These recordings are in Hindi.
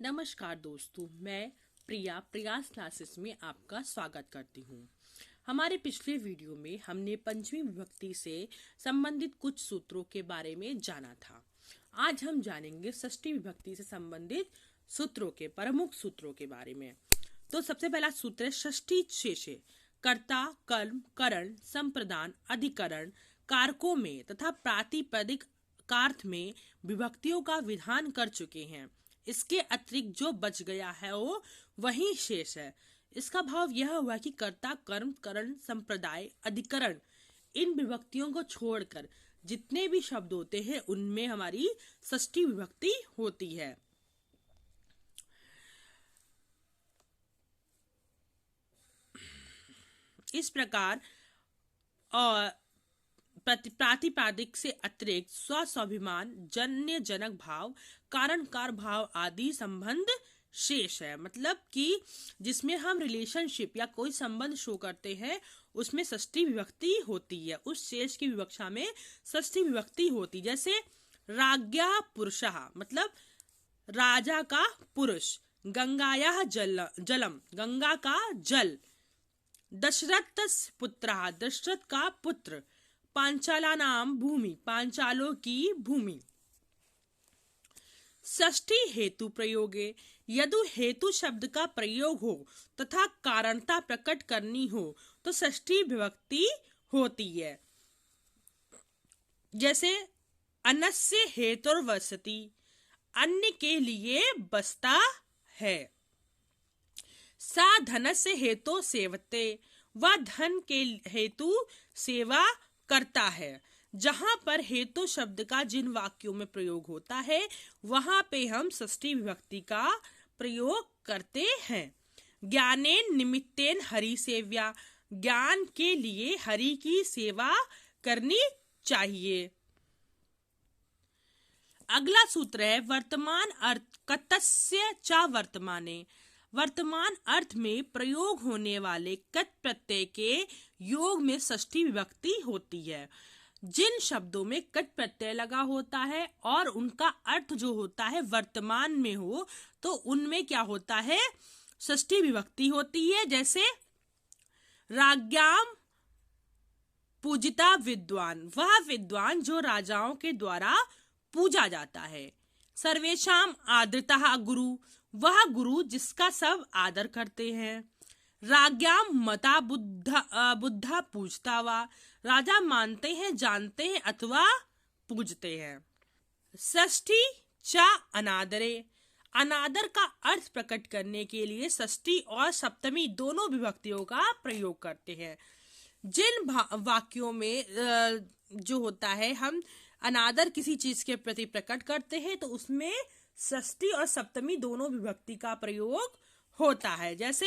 नमस्कार दोस्तों, मैं प्रिया प्रयास क्लासेस में आपका स्वागत करती हूँ। हमारे पिछले वीडियो में हमने पंचमी विभक्ति से संबंधित कुछ सूत्रों के बारे में जाना था। आज हम जानेंगे षष्ठी विभक्ति से संबंधित सूत्रों के प्रमुख सूत्रों के बारे में। तो सबसे पहला सूत्र है षष्ठी शेषे। कर्ता, कर्म, करण, संप्रदान, अधिकरण, कारकों में तथा प्रातिपदिक कार्थ में विभक्तियों का विधान कर चुके हैं। इसके अतिरिक्त जो बच गया है वो वही शेष है। इसका भाव यह हुआ कि कर्ता, कर्म, करण, संप्रदाय, अधिकरण इन विभक्तियों को छोड़कर जितने भी शब्द होते हैं उनमें हमारी षष्ठी विभक्ति होती है। इस प्रकार और प्रातिपादिक से अतिरिक्त स्व स्वाभिमान, जन्य जनक भाव, कारण कार भाव आदि संबंध शेष है। मतलब कि जिसमें हम रिलेशनशिप या कोई संबंध शो करते हैं उसमें षष्ठी विभक्ति होती है। उस शेष की विवक्षा में षष्ठी विभक्ति होती। जैसे राज्ञा पुरुषः मतलब राजा का पुरुष, गंगायाः जलम गंगा का जल, दशरथ पुत्रः दशरथ का पुत्र, पांचालानाम भूमि पांचालों की भूमि। षष्ठी हेतु प्रयोगे यदि हेतु शब्द का प्रयोग हो तथा कारणता प्रकट करनी हो तो षष्ठी विभक्ति होती है। जैसे अन्नस्य हेतुर्वसति, अन्न के लिए बसता है। सा धनस्य हेतु सेवते, वह धन के हेतु सेवा करता है। जहां पर हेतु शब्द का जिन वाक्यों में प्रयोग होता है वहां पे हम षष्ठी विभक्ति का प्रयोग करते हैं। ज्ञानेन निमित्तेन हरि सेव्या, ज्ञान के लिए हरि की सेवा करनी चाहिए। अगला सूत्र है वर्तमान अर्थ कतस्य च वर्तमाने। वर्तमान अर्थ में प्रयोग होने वाले कत प्रत्यय के योग में षष्ठी विभक्ति होती है। जिन शब्दों में कट प्रत्यय लगा होता है और उनका अर्थ जो होता है वर्तमान में हो तो उनमें क्या होता है, षष्ठी विभक्ति होती है। जैसे राज्ञाम पूजिता विद्वान, वह विद्वान जो राजाओं के द्वारा पूजा जाता है। सर्वेषाम आदृतः गुरु, वह गुरु जिसका सब आदर करते हैं। राज्ञाम मता बुद्धा पूजता वा, राजा मानते हैं, जानते हैं अथवा पूजते हैं। षष्ठी च अनादरे, अनादर का अर्थ प्रकट करने के लिए षष्ठी और सप्तमी दोनों विभक्तियों का प्रयोग करते हैं। जिन वाक्यों में जो होता है हम अनादर किसी चीज के प्रति प्रकट करते हैं तो उसमें षष्ठी और सप्तमी दोनों विभक्ति का प्रयोग होता है। जैसे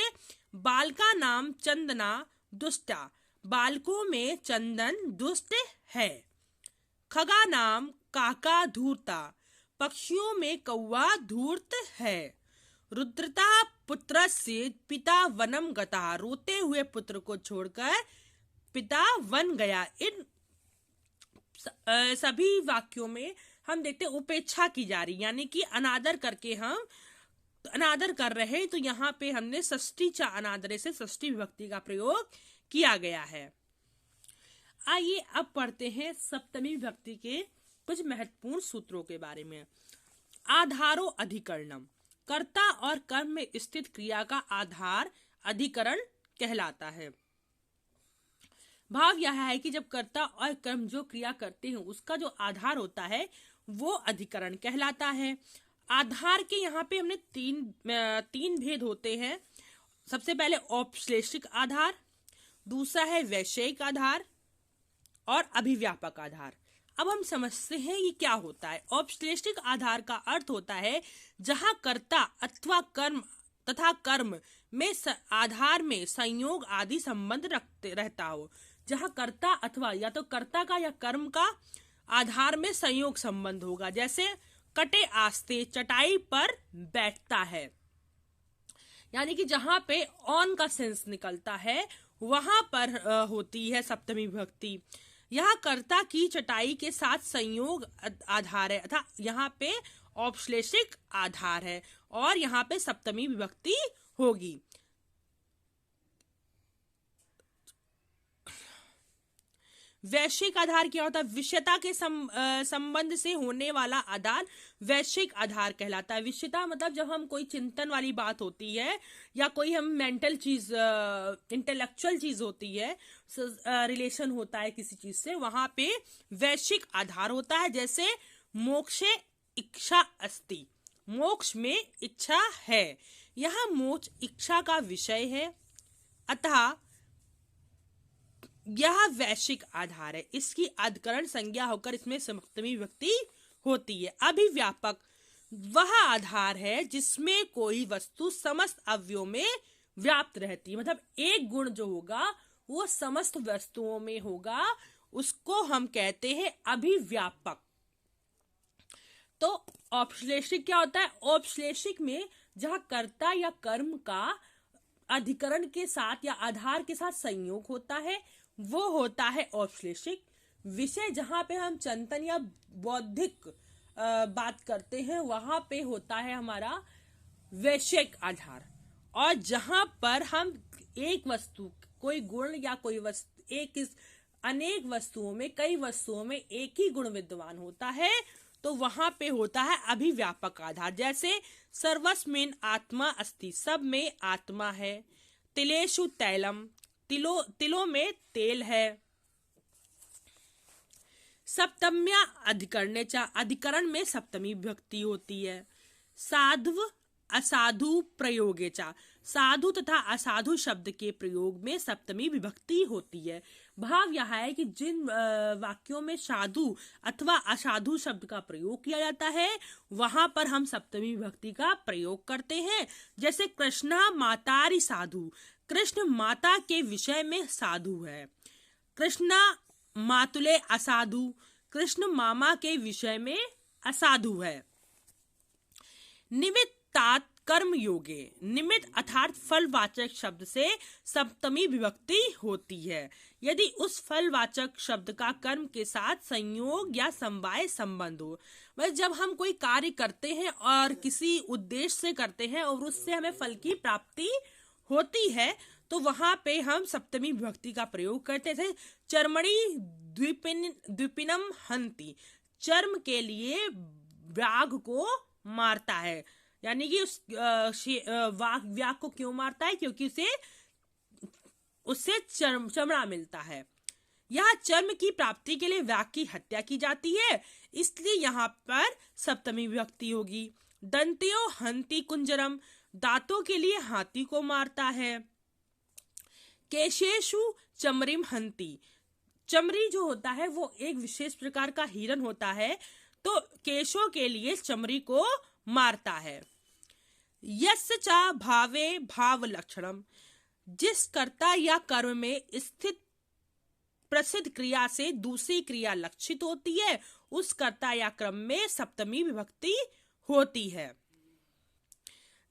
बालका नाम चंदना दुष्टा, बालकों में चंदन दुष्ट है। खगा नाम काका धूर्ता, पक्षियों में कौवा धूर्त है। रुद्रता पुत्र से पिता वनम गता, रोते हुए पुत्र को छोड़कर पिता वन गया। इन सभी वाक्यों में हम देखते हैं उपेक्षा की जा रही, यानी कि अनादर करके हम अनादर कर रहे हैं। तो यहाँ पे हमने षष्ठी च अनादरे से षष्ठी विभक्ति का प्रयोग किया गया है। आइए अब पढ़ते हैं सप्तमी विभक्ति के कुछ महत्वपूर्ण सूत्रों के बारे में। आधारो अधिकरणम, कर्ता और कर्म में स्थित क्रिया का आधार अधिकरण कहलाता है। भाव यह है कि जब कर्ता और कर्म जो क्रिया करते हैं उसका जो आधार होता है वो अधिकरण कहलाता है। आधार के यहाँ पे हमने तीन भेद होते हैं। सबसे पहले औपश्लेषिक आधार, दूसरा है वैषयिक आधार और अभिव्यापक आधार। अब हम समझते हैं ये क्या होता है। औपश्लेषिक आधार का अर्थ होता है जहां कर्ता अथवा कर्म तथा कर्म में आधार में संयोग आदि संबंध रहता हो। जहां कर्ता अथवा या तो कर्ता का या कर्म का आधार में संयोग संबंध होगा। जैसे कटे आस्ते, चटाई पर बैठता है, यानी कि जहां पे ऑन का सेंस निकलता है वहां पर होती है सप्तमी विभक्ति। यहाँ कर्ता की चटाई के साथ संयोग आधार है अर्थात यहाँ पे औपश्लेषिक आधार है और यहाँ पे सप्तमी विभक्ति होगी। वैश्विक आधार क्या होता है? विषयता के संबंध से होने वाला आधार वैश्विक आधार कहलाता है। विषयता मतलब जब हम कोई चिंतन वाली बात होती है या कोई हम मेंटल चीज, इंटेलेक्चुअल चीज होती है, रिलेशन होता है किसी चीज से, वहां पे वैश्विक आधार होता है। जैसे मोक्षे इच्छा अस्ति, मोक्ष में इच्छा है, यह मोक्ष इच्छा का विषय है, अतः यह वैश्विक आधार है। इसकी अधिकरण संज्ञा होकर इसमें सप्तमी विभक्ति होती है। अभिव्यापक वह आधार है जिसमें कोई वस्तु समस्त अवयवों में व्याप्त रहती है, मतलब एक गुण जो होगा वो समस्त वस्तुओं में होगा, उसको हम कहते हैं अभिव्यापक। तो औपश्लेषिक क्या होता है? औपश्लेषिक में जहां कर्ता या कर्म का अधिकरण के साथ या आधार के साथ संयोग होता है वो होता है औपश्लेषिक। विषय जहां पे हम चिंतन या बौद्धिक बात करते हैं वहां पे होता है हमारा वैश्विक आधार। और जहां पर हम एक वस्तु, कोई गुण या कोई वस्तु, अनेक वस्तुओं में, कई वस्तुओं में एक ही गुण विद्यमान होता है तो वहां पे होता है अभिव्यापक आधार। जैसे सर्वस्मिन् आत्मा अस्ति, सब में आत्मा है। तिलेषु तैलम, तिलों में तेल है। सप्तम्या अधिकरणेचा, अधिकरण में सप्तमी विभक्ति होती है। साधु असाधु प्रयोगेचा, साधु तथा असाधु शब्द के प्रयोग में सप्तमी विभक्ति होती है। भाव यह है कि जिन वाक्यों में साधु अथवा असाधु शब्द का प्रयोग किया जाता है वहां पर हम सप्तमी विभक्ति का प्रयोग करते हैं। जैसे कृष्णा मातारि साधु, कृष्ण माता के विषय में साधु है। कृष्णा मातुले असाधु, कृष्ण मामा के विषय में असाधु है। निमित्तात कर्म योगे, निमित्त अर्थात फलवाचक शब्द से सप्तमी विभक्ति होती है यदि उस फलवाचक शब्द का कर्म के साथ संयोग या समवाय संबंध हो। मतलब जब हम कोई कार्य करते हैं और किसी उद्देश्य से करते हैं और उससे हमें फल की प्राप्ति होती है तो वहां पे हम सप्तमी विभक्ति का प्रयोग करते थे। चर्मणि द्विपिनम हंति, चर्म के लिए व्याघ को मारता है, यानी कि उस व्याघ को क्यों मारता है? क्योंकि उससे चमड़ा मिलता है। यह चर्म की प्राप्ति के लिए व्याघ की हत्या की जाती है, इसलिए यहाँ पर सप्तमी विभक्ति होगी। दंत्यो हंति कुंजरम, दांतों के लिए हाथी को मारता है। केशेषु चमरीम हंति, चमड़ी जो होता है वो एक विशेष प्रकार का हिरण होता है तो केशों के लिए चमड़ी को मारता है। यस्य च भावे भाव लक्षणम, जिस कर्ता या कर्म में स्थित प्रसिद्ध क्रिया से दूसरी क्रिया लक्षित होती है उस कर्ता या क्रम में सप्तमी विभक्ति होती है।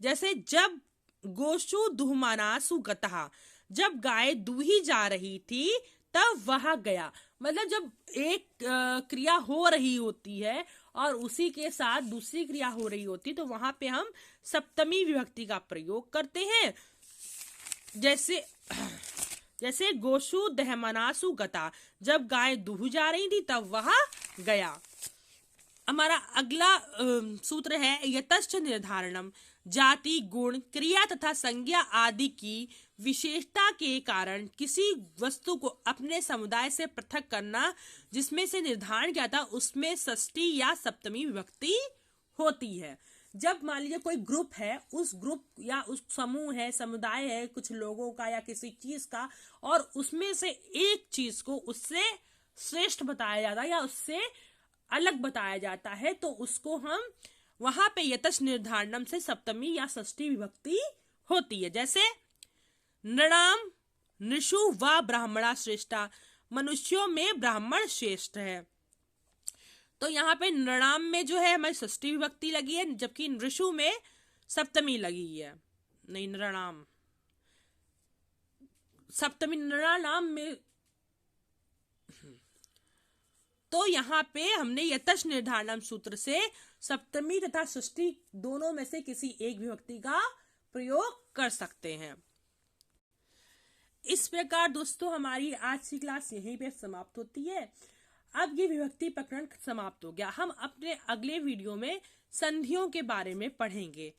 जैसे जब गोशु दुहमानासु गतः, जब गाय दूही जा रही थी तब वह गया, मतलब जब एक क्रिया हो रही होती है और उसी के साथ दूसरी क्रिया हो रही होती तो वहां पे हम सप्तमी विभक्ति का प्रयोग करते हैं। जैसे गोशु दहमनासु गता, जब गाय दूह जा रही थी तब वह गया। हमारा अगला सूत्र है यतश्च निर्धारणम, जाति गुण क्रिया तथा संज्ञा आदि की विशेषता के कारण किसी वस्तु को अपने समुदाय से पृथक करना जिसमें से निर्धारण किया था उसमें षष्ठी या सप्तमी विभक्ति होती है। जब मान लीजिए कोई ग्रुप है, उस ग्रुप या उस समूह है, समुदाय है कुछ लोगों का या किसी चीज का, और उसमें से एक चीज को उससे श्रेष्ठ बताया जाता है या उससे अलग बताया जाता है तो उसको हम वहां पे यतश्च निर्धारणम से सप्तमी या षष्ठी विभक्ति होती है। जैसे नृणाम नृषु व ब्राह्मणा श्रेष्ठा, मनुष्यों में ब्राह्मण श्रेष्ठ है। तो यहाँ पे नृणाम में जो है हमारी षष्ठी विभक्ति लगी है जबकि नृषु में सप्तमी लगी है। नहीं, नृणाम सप्तमी, नृणाम में तो यहाँ पे हमने यतश निर्धारणम सूत्र से सप्तमी तथा षष्ठी दोनों में से किसी एक विभक्ति का प्रयोग कर सकते हैं। इस प्रकार दोस्तों हमारी आज की क्लास यहीं पे समाप्त होती है। अब ये विभक्ति प्रकरण समाप्त हो गया। हम अपने अगले वीडियो में संधियों के बारे में पढ़ेंगे।